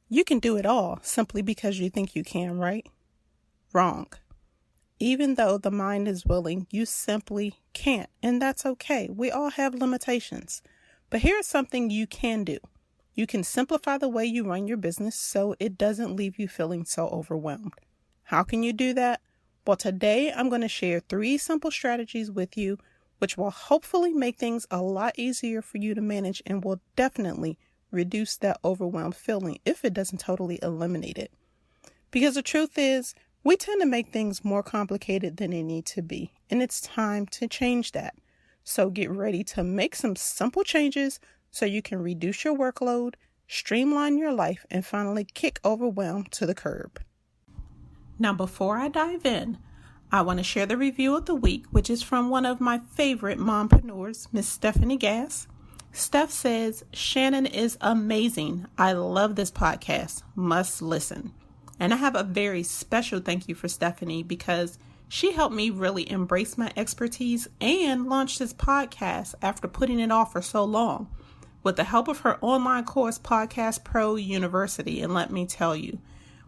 You can do it all simply because you think you can, right? Wrong. Even though the mind is willing, you simply can't, and that's okay. We all have limitations. But here's something you can do. You can simplify the way you run your business so it doesn't leave you feeling so overwhelmed. How can you do that? Well, today I'm going to share 3 simple strategies with you, which will hopefully make things a lot easier for you to manage and will definitely reduce that overwhelmed feeling if it doesn't totally eliminate it. Because the truth is, we tend to make things more complicated than they need to be, and it's time to change that. So get ready to make some simple changes so you can reduce your workload, streamline your life, and finally kick overwhelm to the curb. Now, before I dive in, I want to share the review of the week, which is from one of my favorite mompreneurs, Miss Stephanie Gass. Steph says, Shannon is amazing. I love this podcast. Must listen. And I have a very special thank you for Stephanie because she helped me really embrace my expertise and launch this podcast after putting it off for so long with the help of her online course, Podcast Pro University. And let me tell you,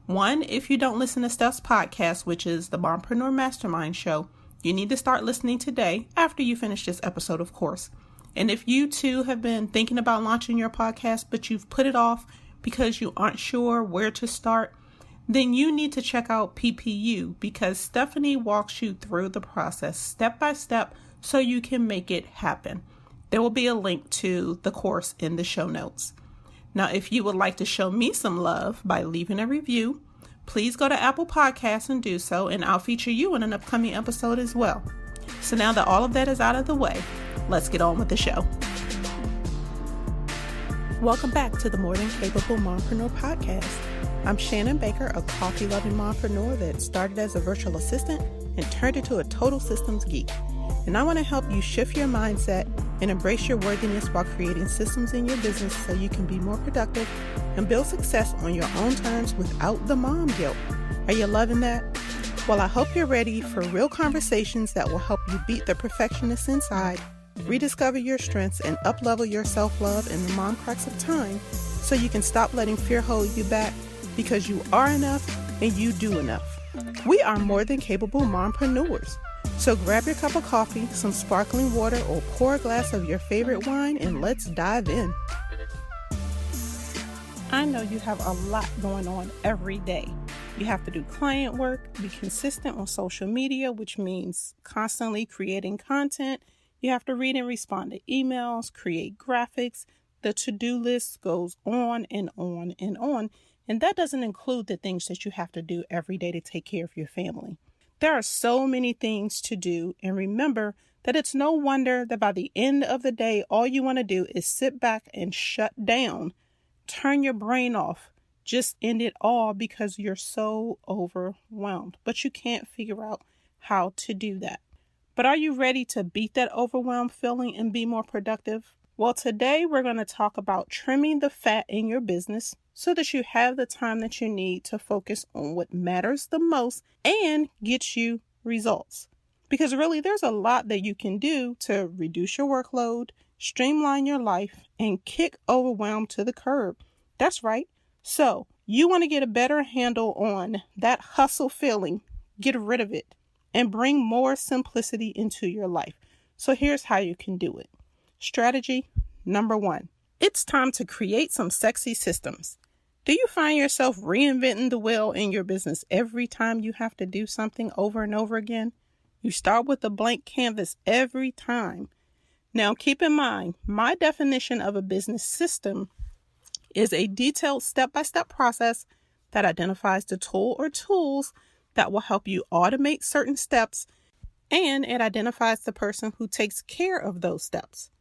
1, if you don't listen to Steph's podcast, which is the Mompreneur Mastermind Show, you need to start listening today after you finish this episode, of course. And if you too have been thinking about launching your podcast, but you've put it off because you aren't sure where to start, then you need to check out PPU because Stephanie walks you through the process step by step so you can make it happen. There will be a link to the course in the show notes. Now, if you would like to show me some love by leaving a review, please go to Apple Podcasts and do so, and I'll feature you in an upcoming episode as well. So now that all of that is out of the way, let's get on with the show. Welcome back to the More Than Capable Mompreneur podcast. I'm Shannon Baker, a coffee-loving mompreneur that started as a virtual assistant and turned into a total systems geek. And I want to help you shift your mindset and embrace your worthiness while creating systems in your business so you can be more productive and build success on your own terms without the mom guilt. Are you loving that? Well, I hope you're ready for real conversations that will help you beat the perfectionist inside, rediscover your strengths, and up-level your self-love in the mom cracks of time so you can stop letting fear hold you back because you are enough and you do enough. We are more than capable mompreneurs. So grab your cup of coffee, some sparkling water, or pour a glass of your favorite wine and let's dive in. I know you have a lot going on every day. You have to do client work, be consistent on social media, which means constantly creating content. You have to read and respond to emails, create graphics. The to-do list goes on and on and on. And that doesn't include the things that you have to do every day to take care of your family. There are so many things to do. And remember that it's no wonder that by the end of the day, all you want to do is sit back and shut down, turn your brain off, just end it all because you're so overwhelmed. But you can't figure out how to do that. But are you ready to beat that overwhelmed feeling and be more productive? Well, today we're going to talk about trimming the fat in your business so that you have the time that you need to focus on what matters the most and get you results. Because really, there's a lot that you can do to reduce your workload, streamline your life, and kick overwhelm to the curb. That's right. So you want to get a better handle on that hustle feeling, get rid of it, and bring more simplicity into your life. So here's how you can do it. Strategy number 1. It's time to create some sexy systems. Do you find yourself reinventing the wheel in your business every time you have to do something over and over again? You start with a blank canvas every time. Now, keep in mind, my definition of a business system is a detailed step-by-step process that identifies the tool or tools that will help you automate certain steps, and it identifies the person who takes care of those steps.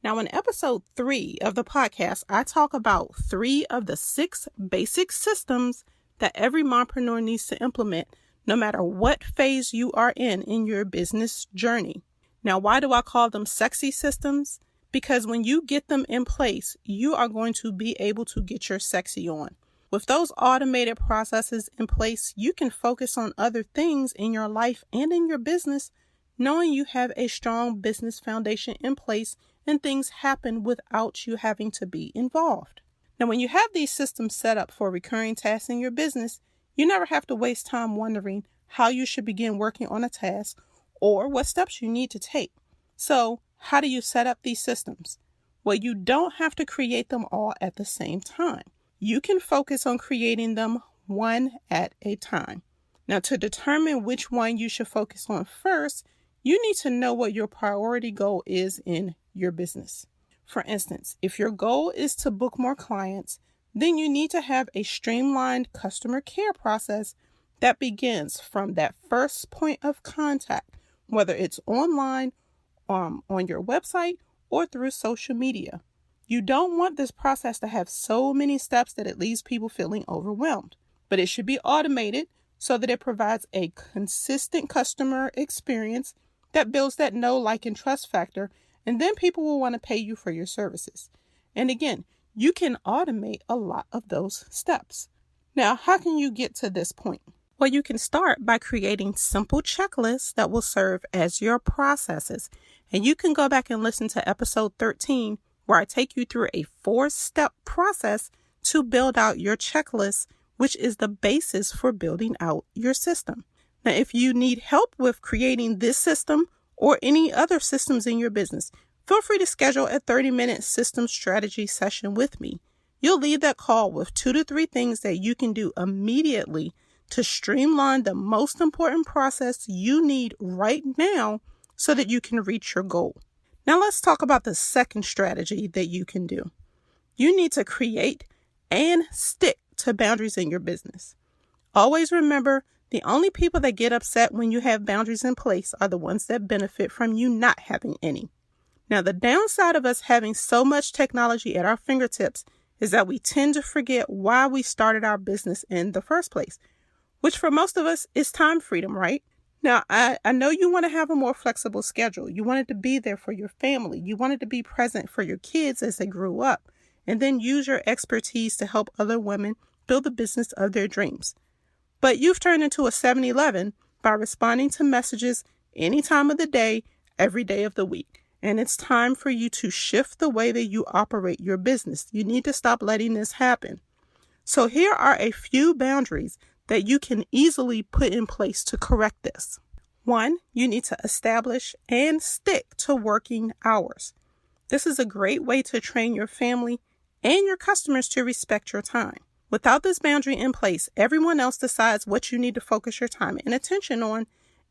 Now, in episode 3 of the podcast, I talk about 3 of the 6 basic systems that every mompreneur needs to implement, no matter what phase you are in your business journey. Now, why do I call them sexy systems? Because when you get them in place, you are going to be able to get your sexy on. With those automated processes in place, you can focus on other things in your life and in your business, knowing you have a strong business foundation in place and things happen without you having to be involved. Now, when you have these systems set up for recurring tasks in your business, you never have to waste time wondering how you should begin working on a task or what steps you need to take. So, how do you set up these systems? Well, you don't have to create them all at the same time. You can focus on creating them one at a time. Now, to determine which one you should focus on first, you need to know what your priority goal is in your business. For instance, if your goal is to book more clients, then you need to have a streamlined customer care process that begins from that first point of contact, whether it's online, on your website, or through social media. You don't want this process to have so many steps that it leaves people feeling overwhelmed, but it should be automated so that it provides a consistent customer experience that builds that know, like, and trust factor, and then people will want to pay you for your services. And again, you can automate a lot of those steps. Now, how can you get to this point? Well, you can start by creating simple checklists that will serve as your processes. And you can go back and listen to episode 13, where I take you through a 4-step process to build out your checklist, which is the basis for building out your system. Now, if you need help with creating this system or any other systems in your business, feel free to schedule a 30-minute system strategy session with me. You'll leave that call with 2 to 3 things that you can do immediately to streamline the most important process you need right now so that you can reach your goal. Now let's talk about the second strategy that you can do. You need to create and stick to boundaries in your business. Always remember, the only people that get upset when you have boundaries in place are the ones that benefit from you not having any. Now, the downside of us having so much technology at our fingertips is that we tend to forget why we started our business in the first place, which for most of us is time freedom, right? Now, I know you want to have a more flexible schedule. You wanted to be there for your family. You wanted to be present for your kids as they grew up, and then use your expertise to help other women build the business of their dreams. But you've turned into a 7-Eleven by responding to messages any time of the day, every day of the week. And it's time for you to shift the way that you operate your business. You need to stop letting this happen. So here are a few boundaries that you can easily put in place to correct this. 1, you need to establish and stick to working hours. This is a great way to train your family and your customers to respect your time. Without this boundary in place, everyone else decides what you need to focus your time and attention on,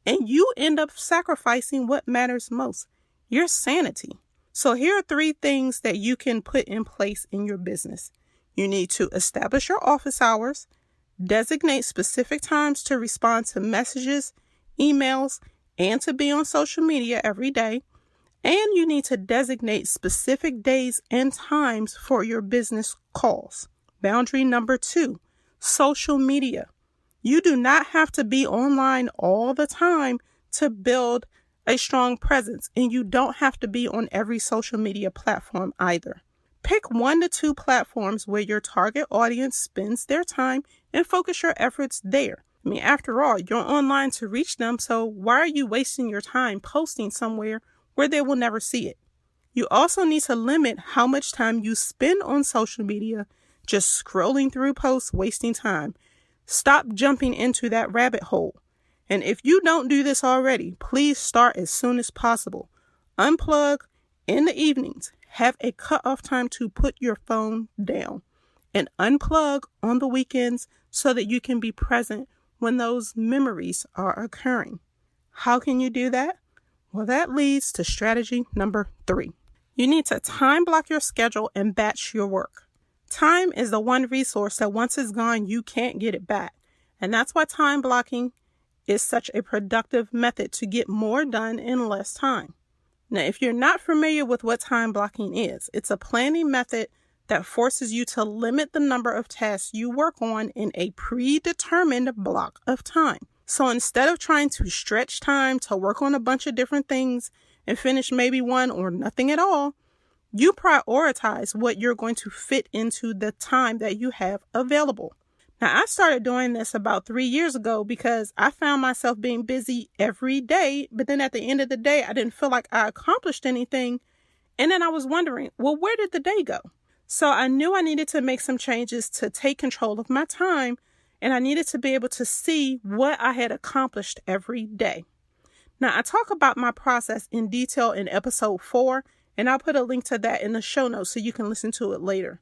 and you end up sacrificing what matters most, your sanity. So here are 3 things that you can put in place in your business. You need to establish your office hours, designate specific times to respond to messages, emails, and to be on social media every day, and you need to designate specific days and times for your business calls. Boundary number 2, social media. You do not have to be online all the time to build a strong presence, and you don't have to be on every social media platform either. Pick 1 to 2 platforms where your target audience spends their time and focus your efforts there. I mean, after all, you're online to reach them, so why are you wasting your time posting somewhere where they will never see it? You also need to limit how much time you spend on social media just scrolling through posts, wasting time. Stop jumping into that rabbit hole. And if you don't do this already, please start as soon as possible. Unplug in the evenings. Have a cutoff time to put your phone down. And unplug on the weekends so that you can be present when those memories are occurring. How can you do that? Well, that leads to strategy number 3. You need to time block your schedule and batch your work. Time is the one resource that once it's gone, you can't get it back. And that's why time blocking is such a productive method to get more done in less time. Now, if you're not familiar with what time blocking is, it's a planning method that forces you to limit the number of tasks you work on in a predetermined block of time. So instead of trying to stretch time to work on a bunch of different things and finish maybe one or nothing at all, you prioritize what you're going to fit into the time that you have available. Now, I started doing this about 3 years ago because I found myself being busy every day, but then at the end of the day, I didn't feel like I accomplished anything. And then I was wondering, well, where did the day go? So I knew I needed to make some changes to take control of my time, and I needed to be able to see what I had accomplished every day. Now, I talk about my process in detail in episode 4, and I'll put a link to that in the show notes so you can listen to it later.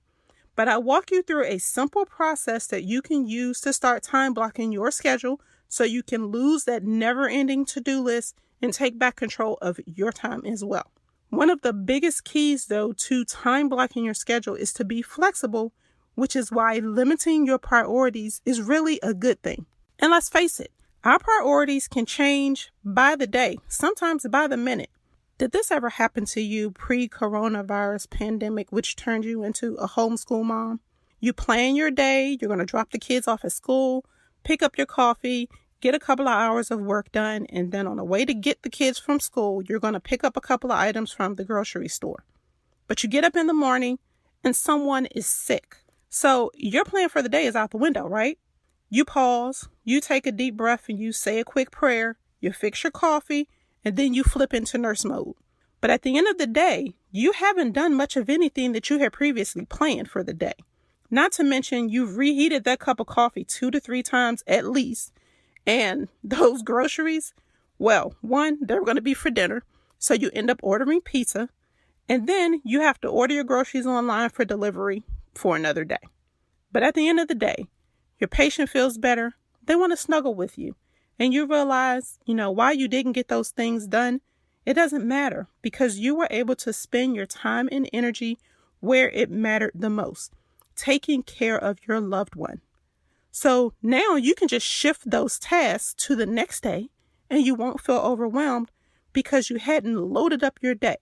But I walk you through a simple process that you can use to start time blocking your schedule so you can lose that never-ending to-do list and take back control of your time as well. One of the biggest keys, though, to time blocking your schedule is to be flexible, which is why limiting your priorities is really a good thing. And let's face it, our priorities can change by the day, sometimes by the minute. Did this ever happen to you pre-coronavirus pandemic, which turned you into a homeschool mom? You plan your day, you're going to drop the kids off at school, pick up your coffee, get a couple of hours of work done, and then on the way to get the kids from school, you're going to pick up a couple of items from the grocery store. But you get up in the morning and someone is sick. So your plan for the day is out the window, right? You pause, you take a deep breath, and you say a quick prayer, you fix your coffee, and then you flip into nurse mode. But at the end of the day, you haven't done much of anything that you had previously planned for the day. Not to mention you've reheated that cup of coffee 2 to 3 times at least. And those groceries, well, one, they're going to be for dinner. So you end up ordering pizza. And then you have to order your groceries online for delivery for another day. But at the end of the day, your patient feels better. They want to snuggle with you. And you realize, why you didn't get those things done. It doesn't matter because you were able to spend your time and energy where it mattered the most, taking care of your loved one. So now you can just shift those tasks to the next day and you won't feel overwhelmed because you hadn't loaded up your day.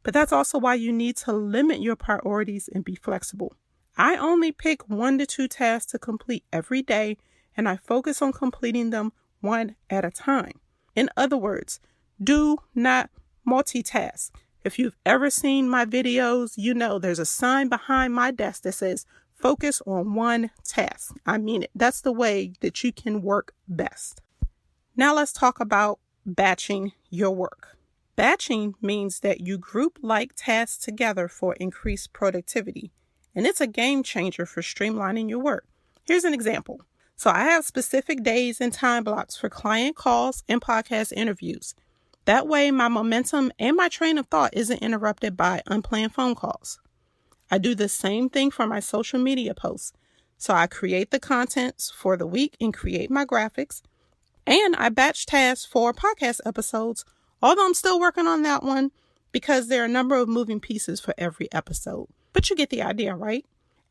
But that's also why you need to limit your priorities and be flexible. I only pick 1 to 2 tasks to complete every day, and I focus on completing them one at a time. In other words, do not multitask. If you've ever seen my videos, there's a sign behind my desk that says, focus on one task. I mean it. That's the way that you can work best. Now let's talk about batching your work. Batching means that you group like tasks together for increased productivity. And it's a game changer for streamlining your work. Here's an example. So I have specific days and time blocks for client calls and podcast interviews. That way my momentum and my train of thought isn't interrupted by unplanned phone calls. I do the same thing for my social media posts. So I create the contents for the week and create my graphics. And I batch tasks for podcast episodes, although I'm still working on that one because there are a number of moving pieces for every episode. But you get the idea, right?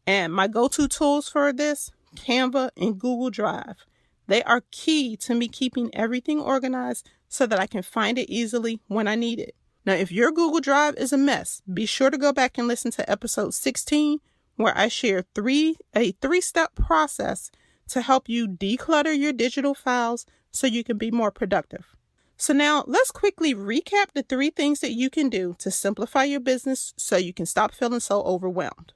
And my go-to tools for this, Canva and Google Drive. They are key to me keeping everything organized so that I can find it easily when I need it. Now, if your Google Drive is a mess, be sure to go back and listen to episode 16, where I share a 3-step process to help you declutter your digital files so you can be more productive. So now let's quickly recap the 3 things that you can do to simplify your business so you can stop feeling so overwhelmed.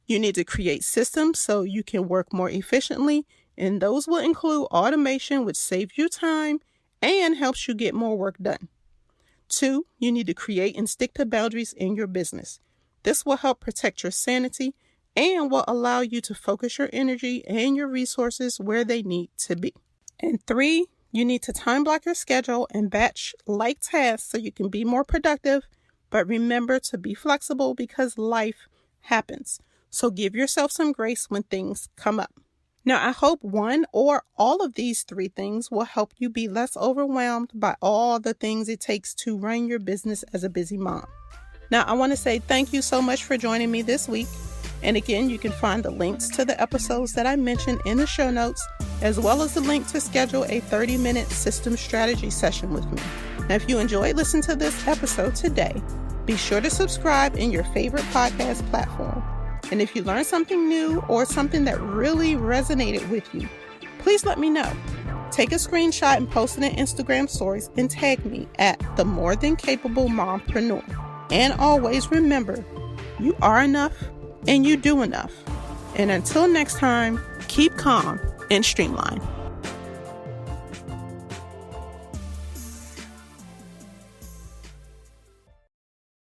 You need to create systems so you can work more efficiently, and those will include automation, which saves you time and helps you get more work done. 2, you need to create and stick to boundaries in your business. This will help protect your sanity and will allow you to focus your energy and your resources where they need to be. And 3, you need to time block your schedule and batch like tasks so you can be more productive, but remember to be flexible because life happens. So give yourself some grace when things come up. Now, I hope one or all of these 3 things will help you be less overwhelmed by all the things it takes to run your business as a busy mom. Now, I want to say thank you so much for joining me this week. And again, you can find the links to the episodes that I mentioned in the show notes, as well as the link to schedule a 30-minute system strategy session with me. Now, if you enjoyed listening to this episode today, be sure to subscribe in your favorite podcast platform. And if you learned something new or something that really resonated with you, please let me know. Take a screenshot and post it in Instagram stories and tag me at the More Than Capable Mompreneur. And always remember, you are enough and you do enough. And until next time, keep calm and streamline.